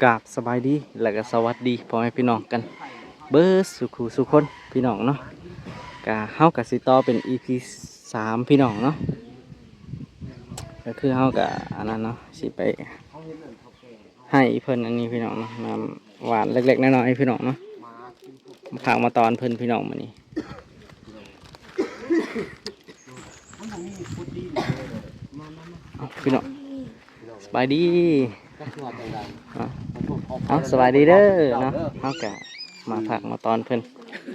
กราบสบายดีและก็สวัสดีพ่อแม่พี่น้องกันเบิร์สุขสุขคนพี่น้องเนาะกะเฮากะสิต่อเป็น EP 3พี่น้องเนาะก็คือเฮากะอันนั้นเนาะสิไปให้เพิ่นอันนี้พี่น้องเนาะน้ำหวานเล็กๆน้อยๆพี่น้องเนาะมาฝากมาตอนเพิ่นพี่น้องมื้อนี้พี่น้องสบายดีเอาสบายดีเด้อเนาะเฮากะมาฝากมาตอนเพิ่น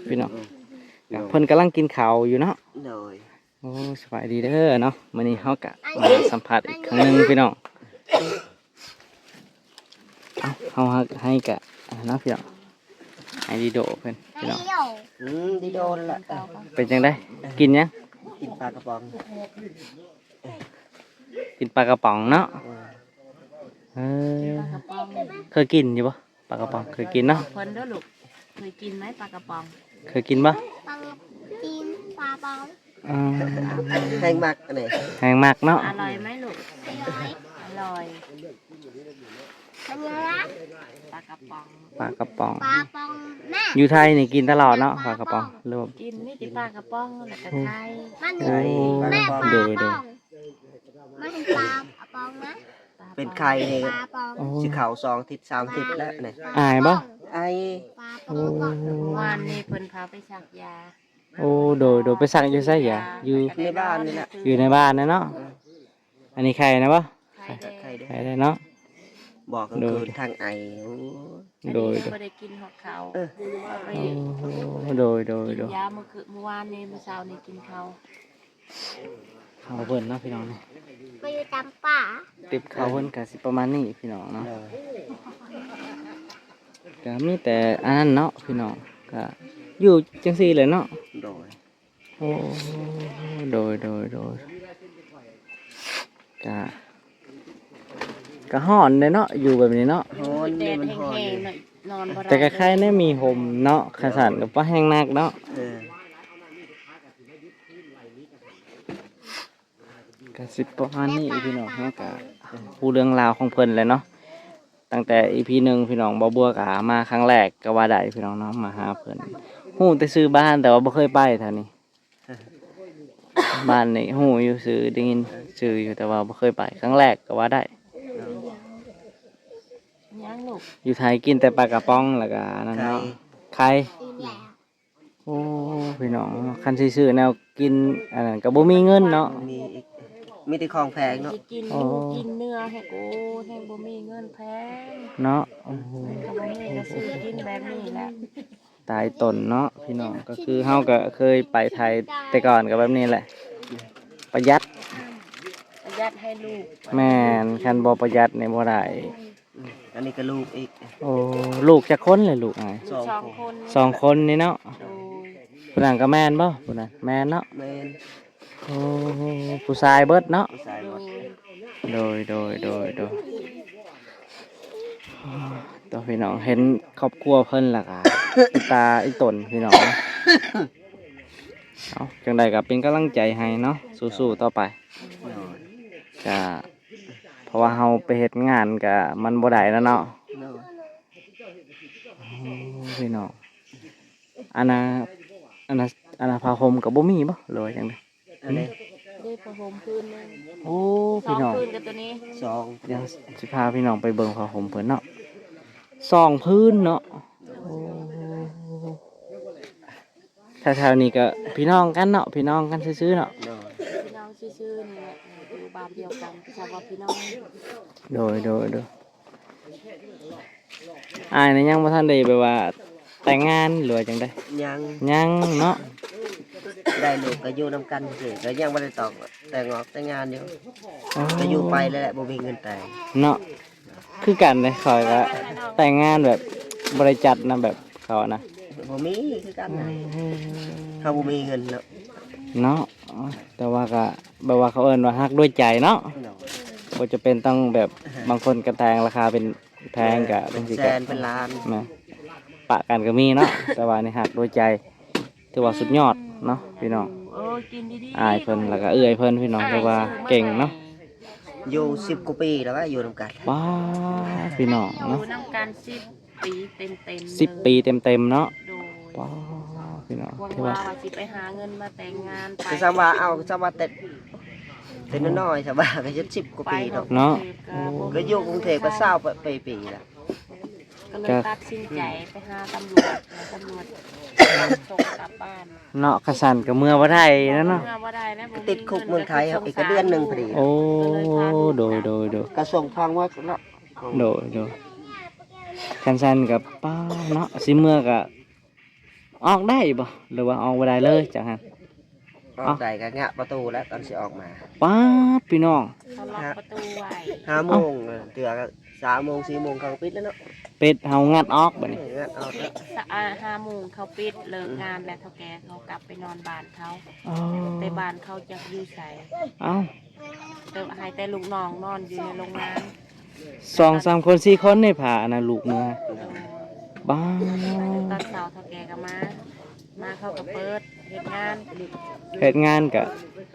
พี่น้องเพิ่นกำลังกินข้าวอยู่เนาะโอ้สบายดีเด้อเนาะมื้อนี้เฮากะมาสัมภาษณ์อีกครั้งหนึงพี่น้องเฮาให้กะเนาะพี่น้องให้ดีโดเพิ่นพี่น้องดีโดนละ เป็นจังได๋กินยัง กินปลากระป๋อง กินปลากระป๋องเนาะเออเคยกินอยู่ปะปลากระป๋องเคยกินเนาะ เพิ่นเด้อลูกเคยกินไหมปลากระป๋อง เคยกินปะ กินปลาบอง แพงมากอันนี้ แพงมากเนาะ อร่อยไหมลูก อร่อย อร่อย อันนี้นะ ปลากระป๋อง ปลากระป๋อง ปลาบองแม่ อยู่ไทยนี่กินตลอดเนาะปลากระป๋องรวม กินนี่ติปลากระป๋องแล้วก็ไข่ มัน โอ้ แม่ปลา โดย บ โด อย งมันเป็นปลาบองนะ ปลา เป็นไข่นี่ ปลาบอง โอ้ สีขาว2 ทิศ 3 ทิศแล้วนี่ อายปะ ไอ ปลาบ โอ้ อง เมื่อวานนี่เพิ่นพาไปสักยา โอ้โดยไปสั่งอยู่ไสอย่าอยู่ ในบ้านนี่แหละ อยู่ในบ้านนะเนาะอันนี้ใครนะปะ ไข่แดง ไข่เด้ ใครได้เนาะ บอกกลางคืนทางไอโอ้ อัน โด นี้ ย ยังบ่ได้กินหอกเขาไป โดย กินยาเมื่อวานนี่เมื่อเช้านี่กินข้าว ข้าวเพิ่นเนาะพี่น้อง ไปอยู่ตามป่า ติบข้าวเพิ่นก็สิประมาณนี้พี่น้องเนาะ เออ ก็มีแต่อันนั้นเนาะพี่น้องก็อยู่จังซี่เลยเนาะ โดย โอ้โดยก็ฮ้อนเลยเนาะอยู่แบบนี้เนาะ โหน แด นี่ ด มัน แห้ หอน งๆหน่อยนอนบ่ได้ แต่ก็ใครเนี่ยมีห่มเนาะขสันกับว่าแห้งนักเนาะ เออ ก็สิประมาณนี้พี่น้องเฮาก็ผู้เรื่องราวของเพิ่นเลยเนาะตั้งแต่ EP 1พี่น้องบ่บัวก็มาครั้งแรกก็ว่าได้พี่น้องเนาะมาหาเพิ่นฮู้แต่ชื่อบ้านแต่ว่าบ่เคยไปแถวนี้ บ้านนี่ฮู้อยู่ชื่อได้ยินชื่ออยู่แต่ว่าบ่เคยไปครั้งแรกก็ว่าได้ ยังลูก อยู่ไทยกินแต่ปลากระป๋องแล้วก็นั่น ไข่ เนาะไข่ อีแล้ว โอ้พี่น้องคันซื้อๆแนวกินอันนั้นก็บ่มีเงินเนาะ มีอีกมีแต่ของแพงเนาะ สิกิน อ๋อ กินเนื้อให้กูให้บ่มีเงินแพง เนาะโอ้โห ก็บ่มีก็ซื้อกินแบบนี้แหละ ตายตนเนาะพี่น้องก็คือเฮาก็เคยไปไทยแต่ก่อนก็แบบนี้แหละ ประหยัด ประหยัดให้ลูก แม่นคันบ่ประหยัดนี่บ่ได้ อันนี้ก็ลูกอีก โอ้ลูกจักคนเลยลูกอ้าย สอง สอง ค คน น สองคนนี่เนาะ โดย ผู้นั้นก็แม่นบ่ผู้นั้นแม่นเนาะ แม่น โอ้ผู้ชายเบิดเนาะ ผู้ชายหมด โดยตัวพี่น้องเห็นครอบครัวเพิ่นล่ะก็ อีตาอีตนพี่น้องเอาจังใดก็เป็นกำลังใจให้เนาะสู้ๆต่อไป โดย ก็เพราะว่าเฮาไปเฮ็ดงานก็มันบ่ได้แล้วเนาะ โดย พี่น้องอันน่ะผ้าห่มก็บ่มีบ่หรือว่าจังได๋ อันนี้ ได้ผ้าห่มพื้นหนึง โอ้ สอ พี่ ง น้อง พื้นกับตัวนี้ สอง เดี๋ยวสิพาพี่น้องไปเบิ่งผ้าห่มเพิ่นเนาะสองพื้นเนาะโอ้แถวๆนี้ก็พี่น้องกันเนาะพี่น้องกันซื่อๆเนาะ โดย พี่น้องชื่อๆนี่แหละอยู่บ้านเดียวกันชาวว่าพี่น้อง โดยอ้ายนี่ยังบ่ทันได้แบบว่าแต่งงานหรือว่าจังได๋ ยัง ยังเนาะ ได้ลูกก็อยู่นำกันสิก็ยังบ่ได้ตอกแต่งออกแต่งงานอยู่ อ๋อ ก็อยู่ไปแล้วแหละบ่มีเงินแต่ง เนาะคือกันเลยคอยก็แต่งงานแบบบริจัดนะแบบเขานะ บ่มีคือกันนะเขาบ่มีเงินเนาะ เนาะแต่ว่าก็แบบว่าเขาเอิ้นว่าฮักด้วยใจเนาะ เนาะ บ่จะเป็นต้องแบบบางคนกระแตงราคาเป็นแพงกะ เป็ บาน งที แส ก็ นเป็นล้าน นะปะกันก็มีเนาะแต่ว่านี่ฮักด้วยใจถือว่าสุดยอดเนาะพี่น้อง โอ้ยกินดีๆ อายเพิ่นแล้วก็เอื้อยเพิ่นพี่น้องแต่ว่าเก่งเนาะ อ อยู่10 กว่าปีแล้วว่าอยู่นำกัน ป้าพี่น้อง อยู่ เนาะ นำกัน10 ปีเต็มๆ 10 ปีเต็มๆเนาะ โดย ป้าพี่น้อง หวัง ที่ ว่า ว่า ว่าสิไปหาเงินมาแต่งงานไป คือสามว่าเอาสามว่าแต่น้อยๆสามว่าก็จะ10 กว่าปีเนาะ เนาะ ก็อยู่กรุงเทพก็20ปีแล้ว ก็เลยตัดสินใจไปหาตำรวจแล้วตำรวจส่งกลับบ้าน เนาะขะสันก็เมื่อบ่ได้แล้วเนาะ เมื่อว่าได้แล้วบ่มี ติดคุกเมืองไทยครับอีกก็เดือนหนึงพอดี โอ้โดย กระทรวงฟังว่าเนาะ โดยคันสันกับป้าเนาะสิเมื่อก็ออกได้บ่หรือว่าออกบ่ได้เลยจังหั่น ออกได้ก็งะประตูแล้วตอนสิออกมา ป้าพี่น้อง เขาล็อกประตูไว้ 5 โมงเตือก็3 โมง 4 โมงเขาก็ปิดแล้วเนาะ เป็ดเฮางัดออกบัดนี้ งะออกแล้ว 5 โมงเขาปิดเลิกงานแล้วเท่าแก่เขากลับไปนอนบ้านเขา อ๋อ แต่บ้านเขาจะอยู่ใส เอ้า แต่ให้แต่ลูกน้องนอนอยู่ในโรงงาน 2-3 คน4คนในผาน่ะลูกเมื่อบ้า ตอนเช้าเท่าแก่ก็มาเขาก็เปิดเหตุงาน เฮ็ดงานก็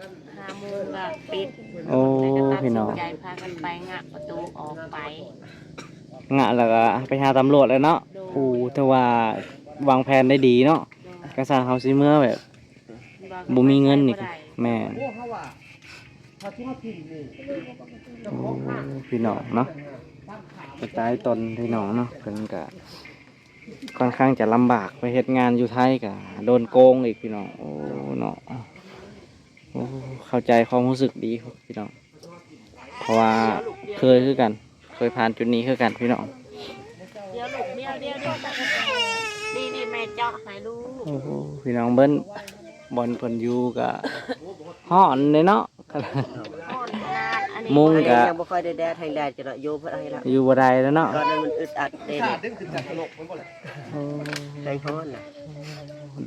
5 โมงก็ปิด โอ้ แต่ก็ตัด พี่ สิ น้อน ง ใจพากันไปงะประตูออกไป งะแล้วก็ไปหาตำรวจแล้วเนาะโอ้ถ้าว่าวางแผนได้ดีเนาะกระสันเฮาสิเมื่อแบบบ่มีเงินนี่แม่นโอ้พี่น้องเนาะไปตายตนพี่น้องเนาะเพิ่นก็ค่อนข้างจะลำบากไปเฮ็ดงานอยู่ไทยก็โดนโกงอีกพี่น้องโอ้เนาะโอ้เข้าใจความรู้สึกดีครับพี่น้องเพราะว่าเคยคือกัน เคยผ่านจุดนี้คือกันพี่น้อง เดี๋ยวลูกเดี๋ยวดีแม่เจาะให้ลูก โอ้โหพี่น้องเบิ้นบอลเพิ่นอยู่ก็ฮ้อนเลยเนาะ อ่อนขนาดอันนี้ มุง อันนี้ ก็ ยังบ่ค่อยได้แดดให้แดดจะเนาะอยู่เพิ่นให้ละ อยู่บ่ได้แล้วเนาะ ตอนนั้นมันอึดอัดเด้นี่ โอ้ แรงฮ้อนน่ะ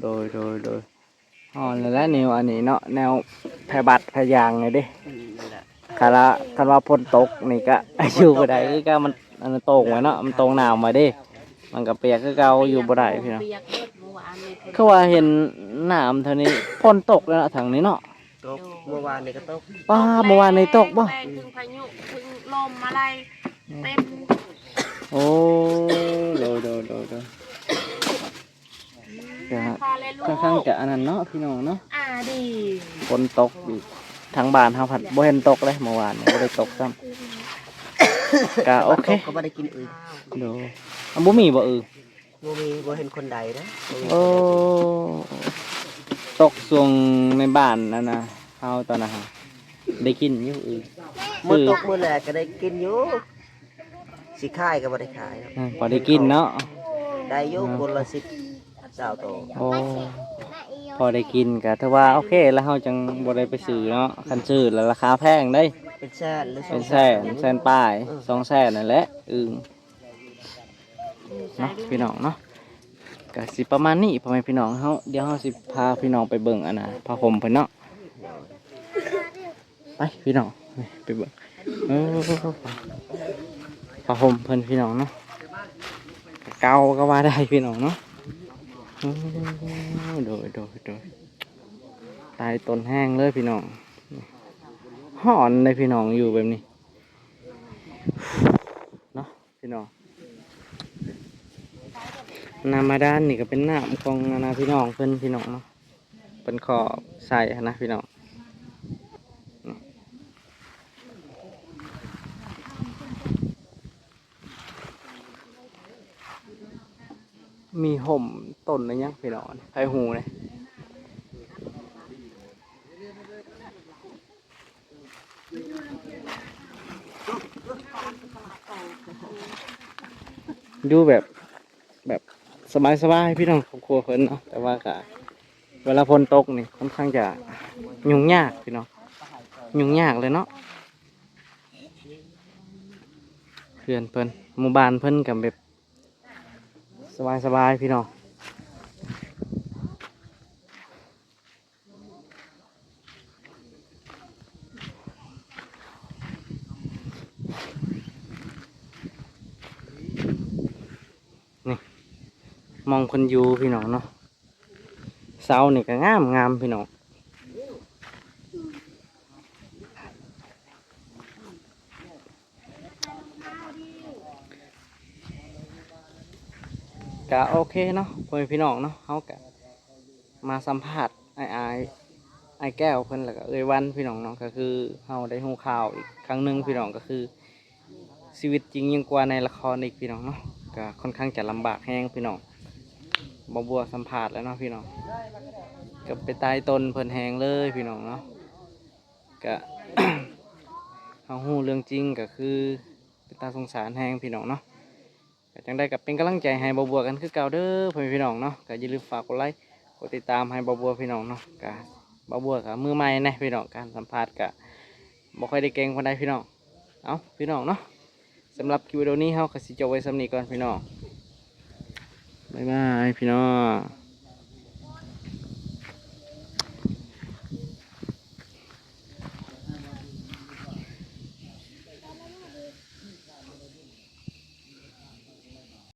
โดยฮ้อนแล้วแหละแนวอันนี้เนาะแนวแพร่บัดแพร่ยางไงเด้ นั่นแหละ คันว่าฝนตกนี่ก็ อยู่บ่ได้คือก็มันอันนั้นโตงไว้เนาะมันโตงหนาวมาเด้ มันก็เปียกคือเก่าอยู่บ่ได้พี่น้อง เปียกเบิดเมื่อวานนี้ คือว่าเห็นน้ำเท่านี้ฝนตกแล้วเนาะทางนี้เนาะ ตกเมื่อวานนี่ก็ตก ป้าเมื่อวานนี้ตกบ่ แรงถึงพายุถึงลมอะไรเต็ม โอ้โดยก็ พอเลยลูก ค่อนข้างจะอันนั้นเนาะพี่น้องเนาะ ดี ฝนตกอีกทางบ้านเฮาผัดบ่เห็นตกเลยเมื่อวานบ่ได้ตกซ้ำ ก็โอเค ตกก็บ่ได้กินอึ ดูอันบ่มีบ่บ่เห็นคนใดนะบ่มี โอ้ตกช่วงในบ้านนั่นน่ะเฮาตอนนั้นฮะได้กินอยู่มื้อตกมื้อแรกก็ได้กินอยู่สิขายก็บ่ได้ขายครับ พอได้กินเนาะ ได้อยู่คนละ10 20โต โอ้พอได้กินก็ถือว่าโอเคแล้วเฮาจังบ่ได้ไปซื้อเนาะคันซื้อแล้วราคาแพงเด้ เป็นแสนหรือ เป็นแสนป้าย200,000นั่นแหละเนาะพี่น้องเนาะก็สิประมาณนี้พ่อแม่พี่น้องเฮาเดี๋ยวเฮาสิพาพี่น้องไปเบิ่งอันน่ะผ้าห่มเพิ่นเนาะไปพี่น้องไปเบิ่งผ้าห่มเพิ่นพี่น้องเนาะเก่าก็ว่าได้พี่น้องเนาะโดยตายต้นแห้งเลยพี่น้องห่อนเลยพี่น้องอยู่แบบนี้เนาะพี่น้องน้ำมาด้านนี่ก็เป็นน้ำของนาพี่น้องเพิ่นพี่น้องเนาะเป็นขอบใส่นะพี่น้องมีห่มต้นอะไรยังพี่น้องไผ่หูเลยดูแบบสบายๆพี่น้องครอบครัวเพิ่นเนาะแต่ว่าก็เวลาฝนตกนี่ค่อนข้างจะยุ่งยากพี่น้องยุ่งยากเลยเนาะเพื่อนเพิ่นหมู่บ้านเพิ่นกับแบบสบายๆพี่น้องมองคนอยู่พี่น้องเนาะเสานี่ก็งามพี่น้อง ก็โอเคเนาะพ่อแม่พี่น้องเนาะเฮาก็มาสัมภาษณ์ไอ้แก้วเพิ่นแล้วก็เอ้ยวันพี่น้องเนาะก็คือเฮาได้ฮู้ข่าวอีกครั้งหนึงพี่น้องก็คือชีวิตจริงยิ่งกว่าในละครอีกพี่น้องเนาะก็ค่อนข้างจะลำบากแฮงพี่น้องบ่บัวสัมภาษณ์แล้วเนาะพี่น้องก็ไปตายตนเพิ่นแฮงเลยพี่น้องเนาะก็ เฮาฮู้เรื่องจริงก็คือเป็นตาสงสารแฮงพี่น้องเนาะก็จังได้กับเป็นกำลังใจให้บ่บัวกันคือเก่าเด้อพ่อแม่พี่น้องเนาะก็อย่าลืมฝากกดไลค์กดติดตามให้บ่บัวพี่น้องเนาะก็บ่บัวก็มือใหม่นะพี่น้องการสัมภาษณ์ก็บ่ค่อยได้เก่งปานใดพี่น้องเอาพี่น้องเนาะสำหรับคลิปวิดีโอนี้เฮาก็สิจบไว้ส่ำนี้ก่อนพี่น้องบ๊ายบายพี่น้อง